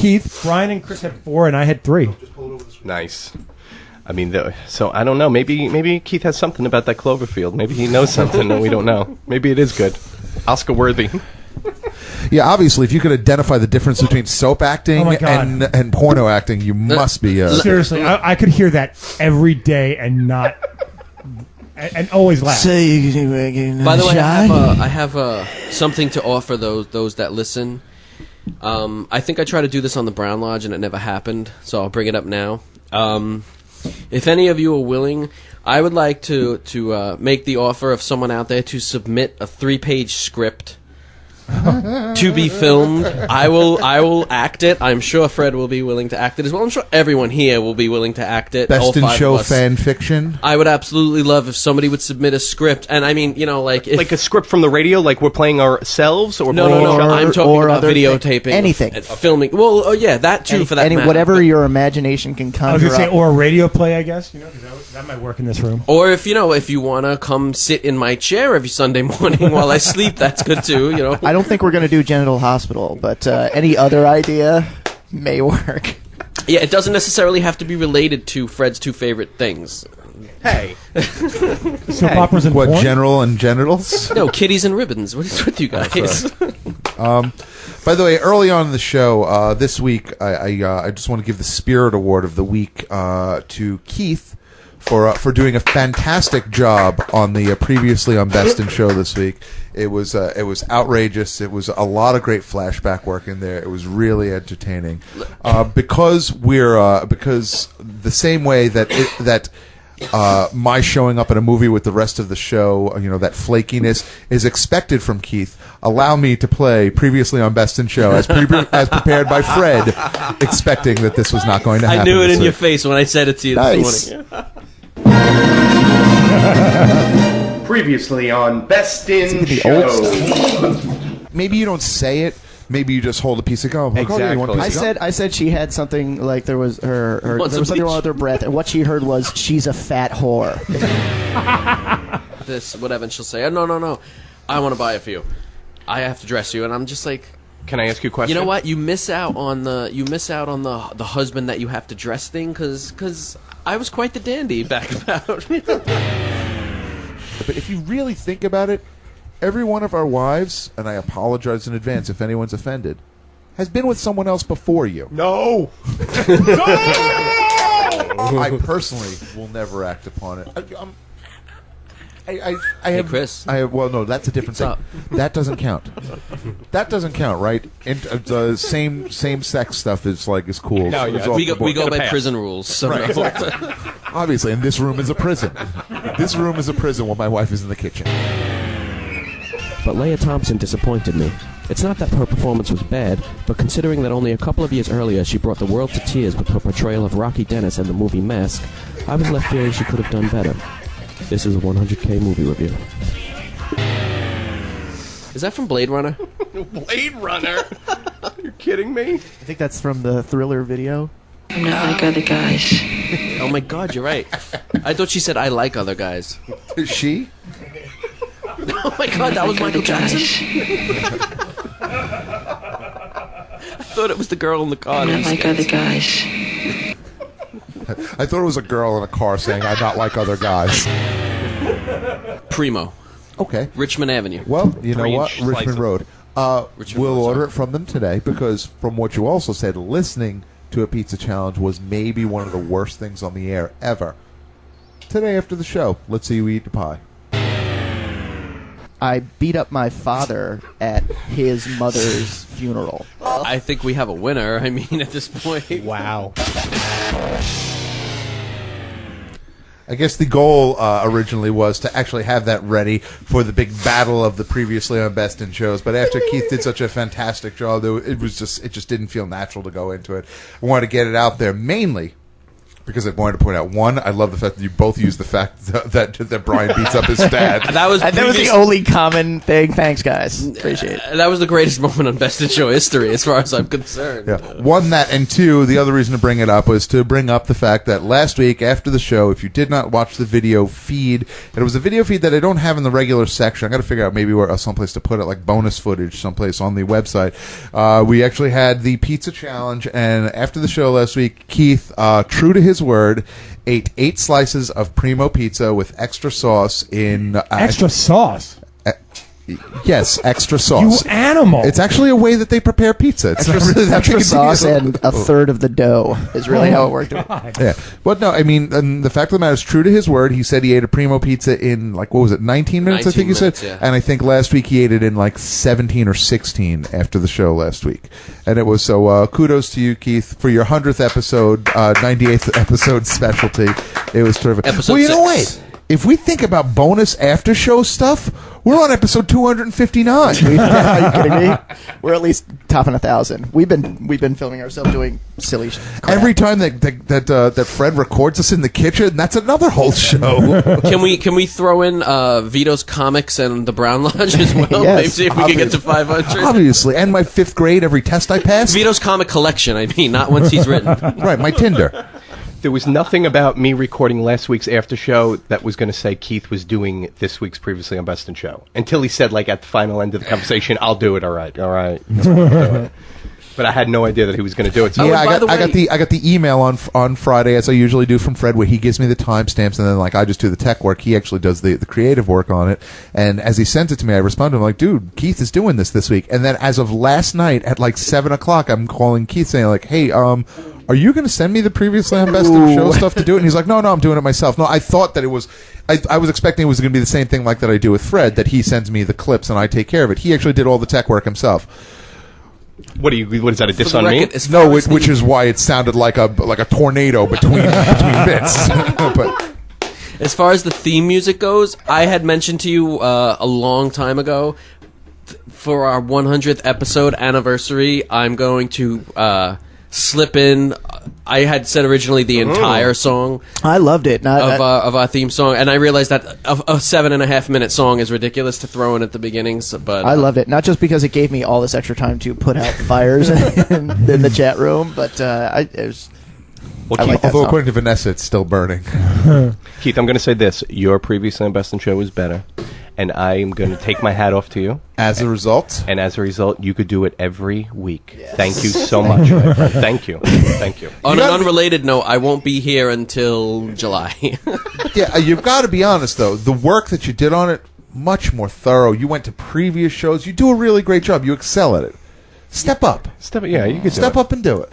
Keith, Brian and Chris had 4, and I had 3. Nice. I mean, so I don't know. Maybe Keith has something about that Cloverfield. Maybe he knows something that we don't know. Maybe it is good. Oscar worthy. Yeah, obviously, if you could identify the difference between soap acting and porno acting, you must be. Seriously, I could hear that every day and not. And always laugh. By the way, I have something to offer those that listen. I think I tried to do this on the Brown Lodge and it never happened, so I'll bring it up now. If any of you are willing, I would like to make the offer of someone out there to submit a 3-page script to be filmed. I will act it. I'm sure Fred will be willing to act it as well. I'm sure everyone here will be willing to act it. Best in Show fan fiction. I would absolutely love if somebody would submit a script, and I mean, like a script from the radio, like we're playing ourselves, or no. I'm talking about videotaping, anything, filming. Well, oh yeah, that too. For that matter. Whatever your imagination can conjure. I was gonna say, or a radio play, I guess. That might work in this room. Or if you want to come sit in my chair every Sunday morning while I sleep, that's good too. I don't think we're going to do Genital Hospital, but any other idea may work. Yeah, it doesn't necessarily have to be related to Fred's 2 favorite things. Hey. Soap operas and porn? General and genitals? No, kitties and ribbons. What is with you guys? By the way, early on in the show, this week, I just want to give the Spirit Award of the week to Keith for doing a fantastic job on the previously on Best in Show this week. It was outrageous. It was a lot of great flashback work in there. It was really entertaining because the same way that my showing up in a movie with the rest of the show, that flakiness is expected from Keith. Allow me to play previously on Best in Show as prepared by Fred, expecting that this was not going to happen. I knew it in your face when I said it to you this morning. Previously on Best in Show. Maybe you don't say it. Maybe you just hold a piece of gum. Exactly. I said she had something like there was her there was something wrong with her breath, and what she heard was she's a fat whore. This whatever, and she'll say, no, I want to buy it for you. I have to dress you, and I'm just like, can I ask you a question? You know what? You miss out on the husband that you have to dress thing because I was quite the dandy back about. But if you really think about it, every one of our wives, and I apologize in advance if anyone's offended, has been with someone else before you. No! No! I personally will never act upon it. I have, Chris. Well, no, that's a different thing. That doesn't count. That doesn't count, right? Same sex stuff is cool. No, yeah. We go by prison rules. So right, exactly. Obviously, and this room is a prison. This room is a prison while my wife is in the kitchen. But Leah Thompson disappointed me. It's not that her performance was bad, but considering that only a couple of years earlier she brought the world to tears with her portrayal of Rocky Dennis in the movie Mask, I was left feeling she could have done better. This is a 100K movie review. Is that from Blade Runner? Blade Runner? You're kidding me? I think that's from the Thriller video. I'm not like other guys. Oh my God, you're right. I thought she said I like other guys. Is she? Oh my God, that was Michael Jackson. I thought it was the girl in the car. I'm not like other guys. I thought it was a girl in a car saying, I'm not like other guys. Primo. Okay. Richmond Avenue. Well, you know what? Slices. Richmond Road. We'll order it from them today because from what you also said, listening to a pizza challenge was maybe one of the worst things on the air ever. Today after the show, let's see you eat the pie. I beat up my father at his mother's funeral. I think we have a winner. I mean, at this point. Wow. I guess the goal originally was to actually have that ready for the big battle of the previously on Best in Shows. But after Keith did such a fantastic job, it just didn't feel natural to go into it. I wanted to get it out there mainly Because I wanted to point out, one, I love the fact that you both use the fact that Brian beats up his dad. That was the only common thing. Thanks, guys. Appreciate it. That was the greatest moment on Best in Show history, as far as I'm concerned. Yeah. One, that, and two, the other reason to bring it up was to bring up the fact that last week after the show, if you did not watch the video feed, and it was a video feed that I don't have in the regular section. I got to figure out maybe where someplace to put it, like bonus footage someplace on the website. We actually had the pizza challenge, and after the show last week, Keith, true to his word, ate 8 slices of Primo pizza with extra sauce in Extra sauce? yes, extra sauce. You animal. It's actually a way that they prepare pizza. It's not really that Extra big a sauce deal. and a third of the dough is really how it worked. Yeah. But no, I mean, and the fact of the matter is, true to his word, he said he ate a Primo pizza in, like, what was it, 19 minutes, I 19 think he said? minutes, yeah. And I think last week he ate it in, like, 17 or 16 after the show last week. And it was, so kudos to you, Keith, for your 100th episode, 98th episode specialty. It was terrific. Episode well, you know, 6. wait. If we think about bonus after show stuff, we're on episode 259. Are you kidding me? We're at least topping 1,000. We've been filming ourselves doing silly crap. Every time that Fred records us in the kitchen, that's another whole show. Can we throw in Vito's comics and the Brown Lodge as well? Yes, Maybe see if we can get to 500. Obviously, and my 5th grade, every test I passed. Vito's comic collection, I mean, not once he's written. Right, my Tinder. There was nothing about me recording last week's after show that was going to say Keith was doing this week's previously on Best in Show. Until he said, like, at the final end of the conversation, I'll do it, all right. But I had no idea that he was going to do it. So Yeah, I got the email on Friday, as I usually do, from Fred, where he gives me the timestamps, and then, like, I just do the tech work. He actually does the creative work on it. And as he sent it to me, I responded, I'm like, dude, Keith is doing this week. And then as of last night at, like, 7 o'clock, I'm calling Keith saying, like, hey, are you going to send me the previously on Best of Show stuff to do it? And he's like, no, I'm doing it myself. No, I thought that it was, I was expecting it was going to be the same thing like that I do with Fred, that he sends me the clips and I take care of it. He actually did all the tech work himself. What is that, a diss For the on me? record, as No, far as which is why it sounded like a tornado between bits. But As far as the theme music goes, I had mentioned to you a long time ago, for our 100th episode anniversary, I'm going to slip in. I had said originally the entire song I loved it. of our theme song, and I realized that a 7.5 minute song is ridiculous to throw in at the beginning. But I loved it, not just because it gave me all this extra time to put out fires in the chat room, but it was. Well, I Keith, like that although song. according to Vanessa, it's still burning. Keith, I'm going to say this. Your previously on Best in Show was better, and I am going to take my hat off to you. As a result, And as a result, you could do it every week. Thank you so much. my friend. Thank you. Thank you. on You an gotta be- unrelated note, I won't be here until July. yeah, you've got to be honest though. The work that you did on it, much more thorough. You went to previous shows. You do a really great job. You excel at it. Step up. Yeah, you could Step up and do it.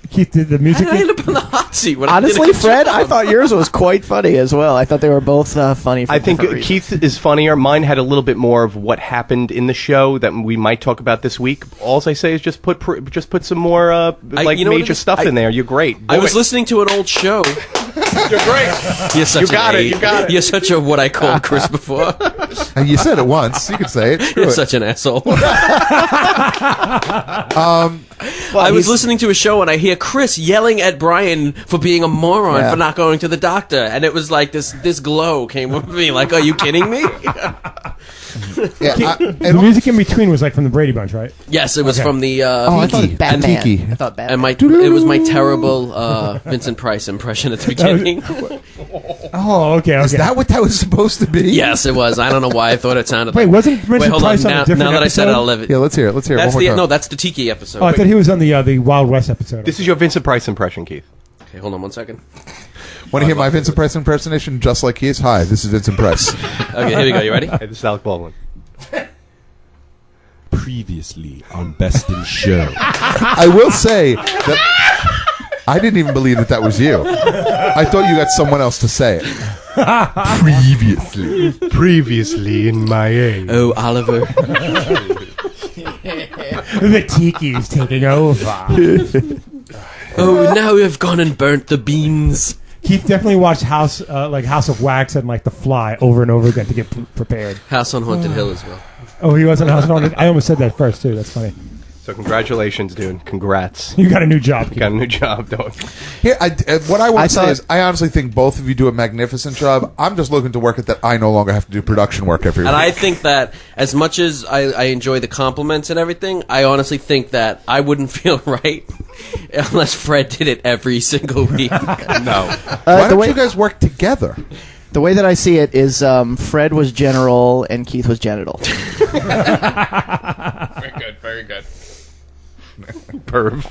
Keith, did the music. I ended up on the hot seat. When Honestly, I did a good Fred, job. I thought yours was quite funny as well. I thought they were both funny. For I think different reasons. Keith is funnier. Mine had a little bit more of what happened in the show that we might talk about this week. All I say is just put some more you know what it major is? stuff in there. You're great. I was Boy. listening to an old show. You're great. You're such You got an it, you got it. You're such a what I called Chris before. And you said it once. You could say it. Screw You're it. such an asshole. I was listening to a show and I hear Chris yelling at Brian for being a moron Yeah. for not going to the doctor, and it was like this glow came over me. Like, are you kidding me? Yeah, The music in between was like from the Brady Bunch, right? Yes, it was Okay. from the. I thought Tiki. Batman. Tiki. I thought Batman. and it was my terrible Vincent Price impression at the beginning. Oh, okay. Is that what that was supposed to be? Yes, it was. I don't know why I thought it sounded. Wait, like, wasn't Vincent hold Price on a now, different now that I said it, episode? I'll live it. Yeah, let's hear it. Let's hear it That's one more time. that's the Tiki episode. Oh, I thought he was on the Wild West episode. This is your Vincent Price impression, Keith. Okay, hold on one second. Want to hear my Vincent Price impersonation just like he is? Hi, this is Vincent Price. Okay, here we go. You ready? Hey, this is Alec Baldwin. Previously on Best in Show. I will say that I didn't even believe that was you. I thought you got someone else to say it. Previously in my age. Oh, Oliver. The Tiki's taking over. Oh, now we have gone and burnt the beans. Keith definitely watched House of Wax and like The Fly over and over again to get prepared. House on Haunted Hill as well. Oh, he wasn't House of Wax. I almost said that first too. That's funny. So congratulations, dude. Congrats. You got a new job. Got a new job, dog. Here, what I want to say thought- is, I honestly think both of you do a magnificent job. I'm just looking to work at that I no longer have to do production work every week. And I think that as much as I enjoy the compliments and everything, I honestly think that I wouldn't feel right unless Fred did it every single week. No. Why don't you guys work together? The way that I see it is Fred was general and Keith was genital. Very good. Very good. Perv.